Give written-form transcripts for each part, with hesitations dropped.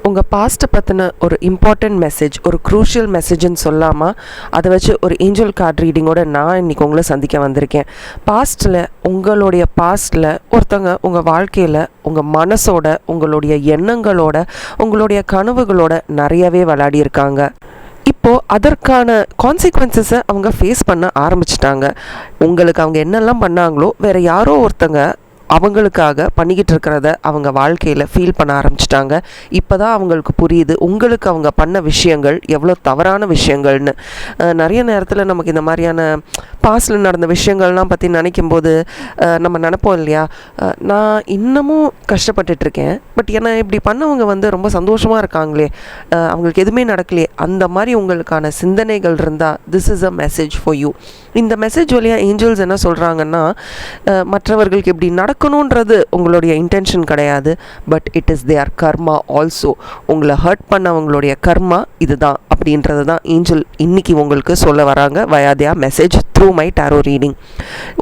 உங்கள் பாஸ்ட்டை பற்றின ஒரு இம்பார்ட்டண்ட் மெசேஜ், ஒரு க்ரூஷியல் மெசேஜ்னு சொல்லாமல் அதை வச்சு ஒரு ஏஞ்சல் கார்ட் ரீடிங்கோட நான் இன்றைக்கி உங்களை சந்திக்க வந்திருக்கேன். உங்களுடைய பாஸ்ட்டில் ஒருத்தங்க உங்கள் வாழ்க்கையில் உங்கள் மனசோட, உங்களுடைய எண்ணங்களோட, உங்களுடைய கனவுகளோட நிறையவே விளையாடியிருக்காங்க. இப்போது அதற்கான கான்சிக்வன்சஸை அவங்க ஃபேஸ் பண்ண ஆரம்பிச்சிட்டாங்க. உங்களுக்கு அவங்க என்னெல்லாம் பண்ணாங்களோ வேறு யாரோ ஒருத்தங்க அவங்களுக்காக பண்ணிக்கிட்டு இருக்கிறத அவங்க வாழ்க்கையில் ஃபீல் பண்ண ஆரம்பிச்சிட்டாங்க. இப்போ தான் அவங்களுக்கு புரியுது உங்களுக்கு அவங்க பண்ண விஷயங்கள் எவ்வளோ தவறான விஷயங்கள்னு. நிறைய நேரத்தில் நமக்கு இந்த மாதிரியான பாஸ்டில் நடந்த விஷயங்கள்லாம் பற்றி நினைக்கும்போது நம்ம நினைப்போம் இல்லையா, நான் இன்னமும் கஷ்டப்பட்டுட்ருக்கேன், பட் ஏன்னா இப்படி பண்ணவங்க ரொம்ப சந்தோஷமாக இருக்காங்களே, அவங்களுக்கு எதுவுமே நடக்கலையே, அந்த மாதிரி உங்களுக்கான சிந்தனைகள் இருந்தால் this is a message for you. இந்த மெசேஜ் வழியாக ஏஞ்சல்ஸ் என்ன சொல்கிறாங்கன்னா, மற்றவர்களுக்கு இப்படி நடக்கணுன்றது உங்களுடைய இன்டென்ஷன் கிடையாது, but it is their karma also. உங்களை ஹர்ட் பண்ணவங்களுடைய கர்மா இதுதான் அப்படின்றது தான் ஏஞ்சல் இன்னைக்கு உங்களுக்கு சொல்ல வராங்க via the message through my tarot reading.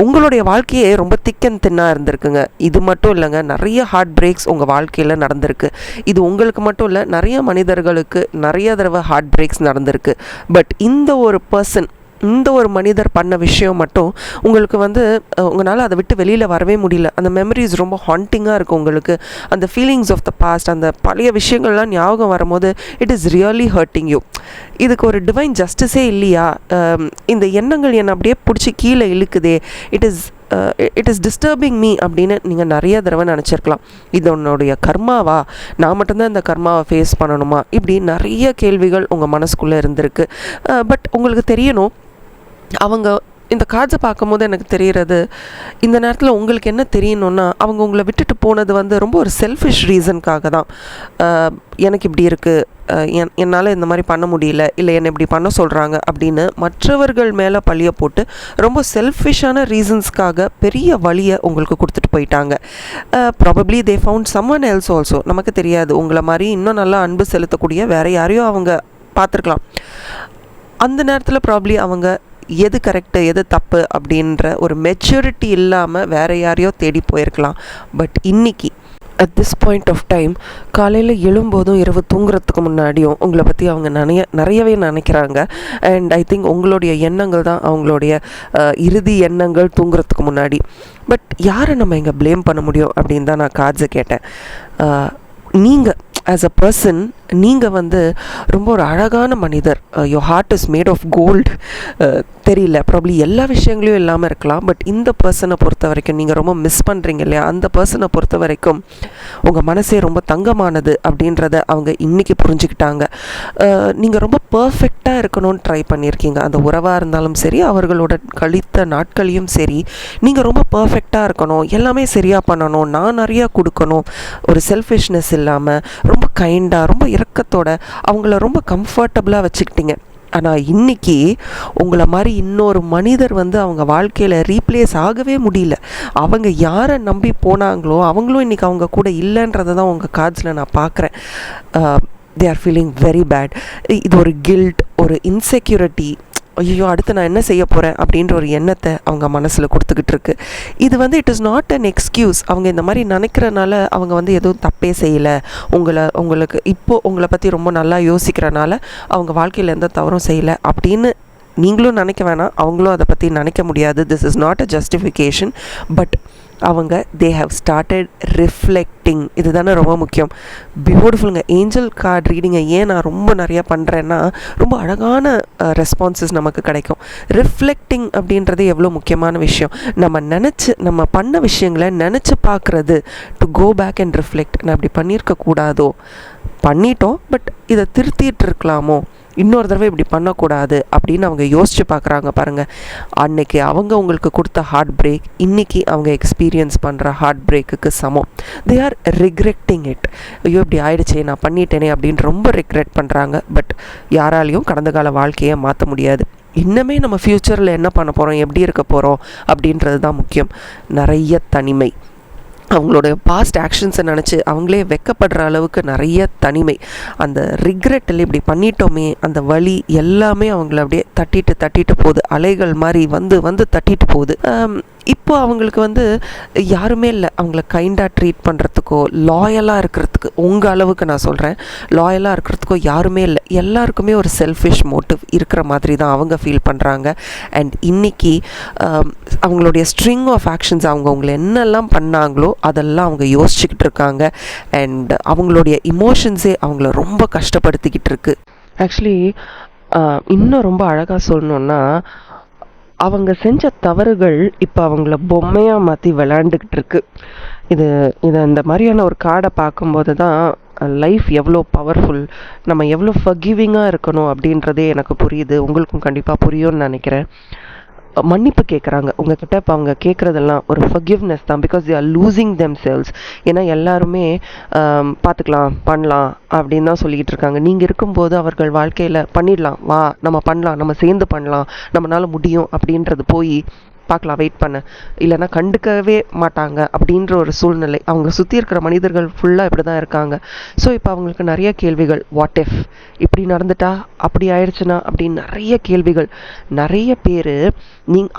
உங்களுடைய வாழ்க்கையே ரொம்ப திக் அண்ட் தின்னாக இருந்திருக்குங்க. இது மட்டும் இல்லைங்க, நிறைய ஹார்ட் பிரேக்ஸ் உங்கள் வாழ்க்கையில் நடந்திருக்கு. இது உங்களுக்கு மட்டும் இல்லை, நிறைய மனிதர்களுக்கு நிறைய தடவை ஹார்ட் பிரேக்ஸ் நடந்திருக்கு. பட் இந்த ஒரு மனிதர் பண்ண விஷயம் மட்டும் உங்களுக்கு உங்களால் அதை விட்டு வெளியில் வரவே முடியல. அந்த மெமரிஸ் ரொம்ப ஹாண்டிங்காக இருக்கும் உங்களுக்கு. அந்த ஃபீலிங்ஸ் ஆஃப் த பாஸ்ட், அந்த பழைய விஷயங்கள்லாம் ஞாபகம் வரும்போது it is really hurting you. இதுக்கு ஒரு டிவைன் ஜஸ்டிஸே இல்லையா? இந்த எண்ணங்கள் என்னை அப்படியே பிடிச்சி கீழே இழுக்குதே, இட் இஸ் டிஸ்டர்பிங் மீ அப்படின்னு நீங்கள் நிறைய தடவை நினச்சிருக்கலாம். இது உன்னுடைய கர்மாவா, நான் மட்டும்தான் இந்த கர்மாவை ஃபேஸ் பண்ணணுமா, இப்படி நிறைய கேள்விகள் உங்கள் மனசுக்குள்ளே இருந்திருக்கு. பட் உங்களுக்கு தெரியணும், அவங்க இந்த கார்ட்ஸை பார்க்கும்போது எனக்கு தெரிகிறது, இந்த நேரத்தில் உங்களுக்கு என்ன தெரியணும்னா, அவங்க உங்களை விட்டுட்டு போனது ரொம்ப ஒரு செல்ஃபிஷ் ரீசனுக்காக தான். எனக்கு இப்படி இருக்குது, என்னால் இந்த மாதிரி பண்ண முடியல, இல்லை என்னை இப்படி பண்ண சொல்கிறாங்க அப்படின்னு மற்றவர்கள் மேலே பழிய போட்டு ரொம்ப செல்ஃபிஷான ரீசன்ஸ்க்காக பெரிய வழியை உங்களுக்கு கொடுத்துட்டு போயிட்டாங்க. Probably they found someone else also. நமக்கு தெரியாது, உங்களை மாதிரி இன்னும் நல்லா அன்பு செலுத்தக்கூடிய வேறு யாரையோ அவங்க பார்த்துருக்கலாம். அந்த நேரத்தில் ப்ராபப்ளி அவங்க எது கரெக்டு எது தப்பு அப்படின்ற ஒரு மெச்சூரிட்டி இல்லாமல் வேறு யாரையோ தேடி போயிருக்கலாம். பட் இன்றைக்கி at this point of time, காலையில் எழும்போதும் இரவு தூங்குறதுக்கு முன்னாடியும் உங்களை பற்றி அவங்க நிறையவே நினைக்கிறாங்க. அண்ட் ஐ திங்க் உங்களுடைய எண்ணங்கள் தான் அவங்களுடைய இறுதி எண்ணங்கள் தூங்குறதுக்கு முன்னாடி. பட் யாரை நம்ம இங்கே ப்ளேம் பண்ண முடியும் அப்படின்னு தான் நான் கார்ட்ஸை கேட்டேன். நீங்கள் ஆஸ் அ பர்சன், நீங்கள் ரொம்ப ஒரு அழகான மனிதர். Your heart is made of gold. தெரியல, ப்ராப்ளி எல்லா விஷயங்களையும் இல்லாமல் இருக்கலாம், பட் இந்த பர்சனை பொறுத்த வரைக்கும் நீங்கள் ரொம்ப மிஸ் பண்ணுறீங்க இல்லையா, அந்த பர்சனை பொறுத்த வரைக்கும் உங்கள் மனசே ரொம்ப தங்கமானது அப்படின்றத அவங்க இன்றைக்கி புரிஞ்சுக்கிட்டாங்க. நீங்கள் ரொம்ப பர்ஃபெக்டாக இருக்கணும்னு ட்ரை பண்ணியிருக்கீங்க. அந்த உறவாக இருந்தாலும் சரி, அவர்களோட கழித்த நாட்களையும் சரி, நீங்கள் ரொம்ப பர்ஃபெக்டாக இருக்கணும், எல்லாமே சரியாக பண்ணணும், நான் நிறையா கொடுக்கணும், ஒரு செல்ஃபிஷ்னஸ் இல்லாமல் ரொம்ப கைண்டாக ரொம்ப இரக்கத்தோட அவங்கள ரொம்ப கம்ஃபர்டபுளாக வச்சுக்கிட்டீங்க. ஆனால் இன்றைக்கி உங்களை மாதிரி இன்னொரு மனிதர் அவங்க வாழ்க்கையில் ரீப்ளேஸ் ஆகவே முடியல. அவங்க யாரை நம்பி போனாங்களோ அவங்களும் இன்றைக்கி அவங்க கூட இல்லைன்றதை தான் உங்கள் கார்ட்ஸில் நான் பார்க்குறேன். They are feeling very bad. இது ஒரு கில்ட், ஒரு இன்செக்யூரிட்டி, ஐயோ அடுத்து நான் என்ன செய்ய போகிறேன் அப்படின்ற ஒரு எண்ணத்தை அவங்க மனசில் கொடுத்துக்கிட்டு இருக்கு. இது it is not an excuse. அவங்க இந்த மாதிரி நினைக்கிறனால அவங்க எதுவும் தப்பே செய்யலை. உங்களுக்கு இப்போது உங்களை பற்றி ரொம்ப நல்லா யோசிக்கிறனால அவங்க வாழ்க்கையில் எந்த தவறும் செய்யலை அப்படின்னு நீங்களும் நினைக்க வேணாம், அவங்களும் அதை பற்றி நினைக்க முடியாது. This is not a justification. But அவங்க தே ஹவ் ஸ்டார்டட் ரிஃப்ளெக்டிங். இது தானே ரொம்ப முக்கியம். பியூட்டிஃபுல்ங்க. ஏஞ்சல் கார்ட் ரீடிங்கை ஏன் நான் ரொம்ப நிறையா பண்ணுறேன்னா, ரொம்ப அழகான ரெஸ்பான்சஸ் நமக்கு கிடைக்கும். ரிஃப்ளெக்டிங் அப்படின்றது எவ்வளோ முக்கியமான விஷயம். நம்ம பண்ண விஷயங்களை நினச்சி பார்க்குறது, to go back and reflect. நான் இப்படி பண்ணியிருக்கக்கூடாதோ, பண்ணிட்டோம், பட் இதை திருத்திட்டு இருக்கலாமோ, இன்னொரு தடவை இப்படி பண்ணக்கூடாது அப்படின்னு அவங்க யோசித்து பார்க்குறாங்க பாருங்கள். அன்னைக்கு அவங்க உங்களுக்கு கொடுத்த ஹார்ட் பிரேக் இன்றைக்கி அவங்க எக்ஸ்பீரியன்ஸ் பண்ணுற ஹார்ட் பிரேக்குக்கு சமம். They are regretting it. ஐயோ இப்படி ஆயிடுச்சே, நான் பண்ணிட்டேனே அப்படின்னு ரொம்ப ரிக்ரெட் பண்ணுறாங்க. பட் யாராலையும் கடந்த கால வாழ்க்கையை மாற்ற முடியாது. இன்னமே நம்ம ஃப்யூச்சரில் என்ன பண்ண போகிறோம், எப்படி இருக்க போகிறோம் அப்படின்றது தான் முக்கியம். நிறைய தனிமை, அவங்களோட பாஸ்ட் ஆக்ஷன்ஸை நினச்சி அவங்களே வெக்கப்படுற அளவுக்கு நிறைய தனிமை, அந்த ரிக்ரெட்டில் இப்படி பண்ணிட்டோமே அந்த வலி எல்லாமே அவங்கள அப்படியே தட்டிட்டு போகுது. அலைகள் மாதிரி வந்து தட்டிட்டு போகுது. இப்போ அவங்களுக்கு வந்து யாருமே இல்லை அவங்கள கைண்டாக ட்ரீட் பண்ணுறதுக்கோ, லாயலாக இருக்கிறதுக்கு, உங்கள் அளவுக்கு நான் சொல்கிறேன், லாயலாக இருக்கிறதுக்கோ யாருமே இல்லை. எல்லாருக்குமே ஒரு செல்ஃபிஷ் மோட்டிவ் இருக்கிற மாதிரி தான் அவங்க ஃபீல் பண்ணுறாங்க. அண்ட் இன்றைக்கி அவங்களுடைய ஸ்ட்ரிங் ஆஃப் ஆக்ஷன்ஸ், அவங்கள என்னெல்லாம் பண்ணாங்களோ அதெல்லாம் அவங்க யோசிச்சுக்கிட்டு இருக்காங்க. அண்ட் அவங்களுடைய இமோஷன்ஸே அவங்கள ரொம்ப கஷ்டப்படுத்திக்கிட்டு இருக்கு. ஆக்சுவலி இன்னும் ரொம்ப அழகாக சொல்லணுன்னா, அவங்க செஞ்ச தவறுகள் இப்போ அவங்கள பொம்மையாக மாற்றி விளையாண்டுக்கிட்டு இருக்கு. இதை இந்த மாதிரியான ஒரு கார்டை பார்க்கும்போது தான் லைஃப் எவ்வளோ பவர்ஃபுல், நம்ம எவ்வளோ ஃபர்கிவிங்காக இருக்கணும் அப்படின்றதே எனக்கு புரியுது. உங்களுக்கும் கண்டிப்பாக புரியும்னு நினைக்கிறேன். மன்னிப்பு கேட்குறாங்க உங்ககிட்ட. இப்போ அவங்க கேட்குறதெல்லாம் ஒரு ஃபர்கிவ்னஸ் தான், because they are losing themselves. ஏன்னா எல்லாருமே பார்த்துக்கலாம் பண்ணலாம் அப்படின்னு தான் சொல்லிக்கிட்டு இருக்காங்க. நீங்கள் இருக்கும்போது அவர்கள் வாழ்க்கையில் பண்ணிடலாம், வா நம்ம பண்ணலாம், நம்ம சேர்ந்து பண்ணலாம், நம்மளால முடியும் அப்படின்றது போய் பார்க்கலாம், வெயிட் பண்ண, இல்லைன்னா கண்டுக்கவே மாட்டாங்க அப்படின்ற ஒரு சூழ்நிலை. அவங்க சுற்றி இருக்கிற மனிதர்கள் ஃபுல்லாக இப்படி தான் இருக்காங்க. ஸோ இப்போ அவங்களுக்கு நிறைய கேள்விகள், வாட் இஃப் இப்படி நடந்துட்டா, அப்படி ஆயிடுச்சுன்னா அப்படின்னு நிறைய கேள்விகள். நிறைய பேர்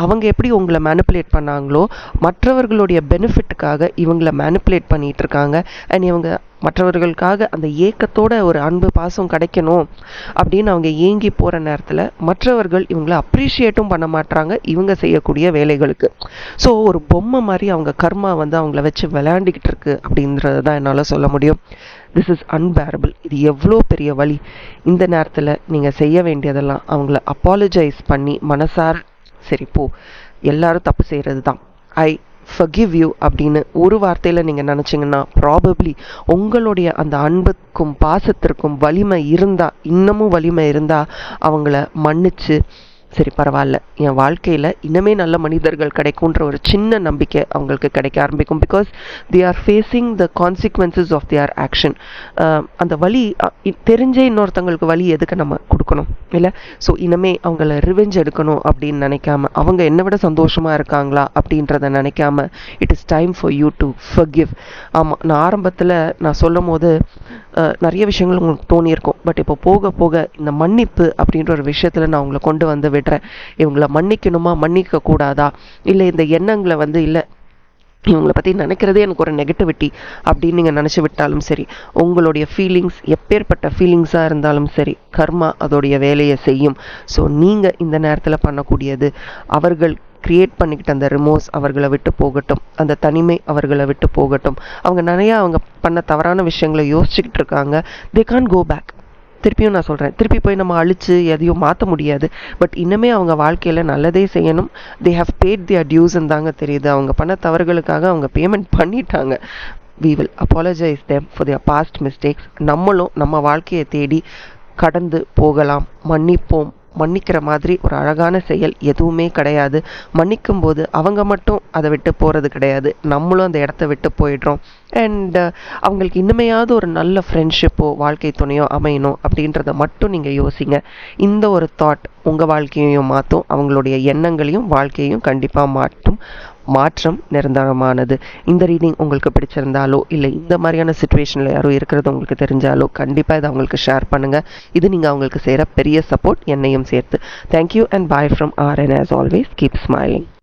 அவங்க எப்படி உங்களை மேனிப்புலேட் பண்ணாங்களோ மற்றவர்களுடைய பெனிஃபிட்டுக்காக இவங்களை மேனிப்புலேட் பண்ணிகிட்டு இருக்காங்க. அண்ட் இவங்க மற்றவர்களுக்காக அந்த ஏக்கத்தோட ஒரு அன்பு பாசம் கிடைக்கணும் அப்படின்னு அவங்க ஏங்கி போகிற நேரத்தில் மற்றவர்கள் இவங்களை அப்ரிஷியேட்டும் பண்ண மாட்டாங்க இவங்க செய்யக்கூடிய வேலைகளுக்கு. ஸோ ஒரு பொம்மை மாதிரி அவங்க கர்மா வந்து அவங்கள வச்சு விளையாண்டிக்கிட்டு இருக்கு அப்படின்றது தான் என்னால் சொல்ல முடியும். This is unbearable. இது எவ்வளோ பெரிய வலி. இந்த நேரத்தில் நீங்கள் செய்ய வேண்டியதெல்லாம் அவங்கள அப்பாலஜைஸ் பண்ணி மனசார, சரி போ, எல்லாரும் தப்பு செய்கிறது தான், ஐ forgive you அப்படின்னு ஒரு வார்த்தையில் நீங்கள் நினச்சிங்கன்னா ப்ராபப்ளி உங்களுடைய அந்த அன்புக்கும் பாசத்திற்கும் வலிமை இருந்தால், இன்னமும் வலிமை இருந்தால் அவங்கள மன்னிச்சு, சரி பரவாயில்ல, என் வாழ்க்கையில் இன்னமே நல்ல மனிதர்கள் கிடைக்கும்ன்ற ஒரு சின்ன நம்பிக்கை அவங்களுக்கு கிடைக்க ஆரம்பிக்கும். Because they are facing the consequences of their action. அந்த வலி தெரிஞ்சே இன்னொருத்தங்களுக்கு வலி எதுக்கு நம்ம கொடுக்கணும் இல்லை? ஸோ இனிமே அவங்கள ரிவெஞ்ச் எடுக்கணும் அப்படின்னு நினைக்காம, அவங்க என்னை விட சந்தோஷமாக இருக்காங்களா அப்படின்றத நினைக்காம, it is time for you to forgive. ஆமாம், நான் ஆரம்பத்தில் நான் சொல்லும் போது நிறைய விஷயங்கள் உங்களுக்கு தோணியிருக்கும். பட் இப்போ போக போக இந்த மன்னிப்பு அப்படின்ற ஒரு விஷயத்தில் நான் உங்களை கொண்டு வந்து விடுறேன். இவங்கள மன்னிக்கணுமா மன்னிக்க கூடாதா, இல்லை இந்த எண்ணங்களை வந்து இல்லை இவங்களை பற்றி நினைக்கிறதே எனக்கு ஒரு நெகட்டிவிட்டி அப்படின்னு நீங்கள் நினச்சி விட்டாலும் சரி, உங்களுடைய ஃபீலிங்ஸ் எப்பேற்பட்ட ஃபீலிங்ஸாக இருந்தாலும் சரி, கர்மா அதோடைய வேலையை செய்யும். ஸோ நீங்கள் இந்த நேரத்தில் பண்ணக்கூடியது, அவர்கள் கிரியேட் பண்ணிக்கிட்ட அந்த ரிமோர்ஸ் அவர்களை விட்டு போகட்டும், அந்த தனிமை அவர்களை விட்டு போகட்டும். அவங்க பண்ண தவறான விஷயங்களை யோசிச்சுக்கிட்டு இருக்காங்க. தே கான் கோ பேக். திருப்பியும் நான் சொல்கிறேன், திருப்பி போய் நம்ம அழித்து எதையும் மாற்ற முடியாது. பட் இன்னுமே அவங்க வாழ்க்கையில் நல்லதே செய்யணும். தே ஹவ் பேட் தியர் டியூஸ்ன்னு தாங்க தெரியுது. அவங்க பண்ண தவறுகளுக்காக அவங்க பேமெண்ட் பண்ணிட்டாங்க. we will apologize them for their past mistakes. நம்மளும் நம்ம வாழ்க்கையை தேடி கடந்து போகலாம். மன்னிப்போம். மன்னிக்கிற மாதிரி ஒரு அழகான செயல் எதுவுமே கிடையாது. மன்னிக்கும் போது அவங்க மட்டும் அதை விட்டு போகிறது கிடையாது, நம்மளும் அந்த இடத்த விட்டு போயிடுறோம். அண்ட் அவங்களுக்கு இன்னுமையாவது ஒரு நல்ல ஃப்ரெண்ட்ஷிப்போ வாழ்க்கை துணையோ அமையணும் அப்படின்றத மட்டும் நீங்கள் யோசிங்க. இந்த ஒரு தாட் உங்கள் வாழ்க்கையையும் மாற்றும், அவங்களுடைய எண்ணங்களையும் வாழ்க்கையையும் கண்டிப்பாக மாற்றும். மாற்றம் நிரந்தரமானது. இந்த ரீடிங் உங்களுக்கு பிடிச்சிருந்தாலோ, இல்லை இந்த மாதிரியான சுச்சுவேஷனில் யாரும் இருக்கிறது உங்களுக்கு தெரிஞ்சாலோ கண்டிப்பாக இதை அவங்களுக்கு ஷேர் பண்ணுங்கள். இது நீங்கள் அவங்களுக்கு செய்கிற பெரிய சப்போர்ட், என்னையும் சேர்த்து. Thank you and bye from RN. as always, keep smiling.